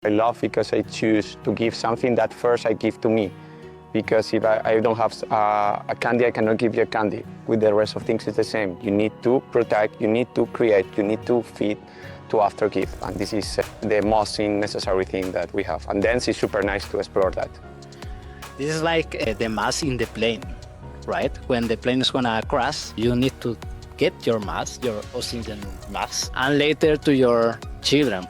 I love because I choose to give something that first I give to me. Because if I don't have a candy, I cannot give you a candy. With the rest of things, it's the same. You need to protect, you need to create, you need to feed, to after give. And this is the most necessary thing that we have. And dance is super nice to explore that. This is like the mass in the plane, right? When the plane is gonna crash, you need to get your mask, your oxygen mask, and later to your children,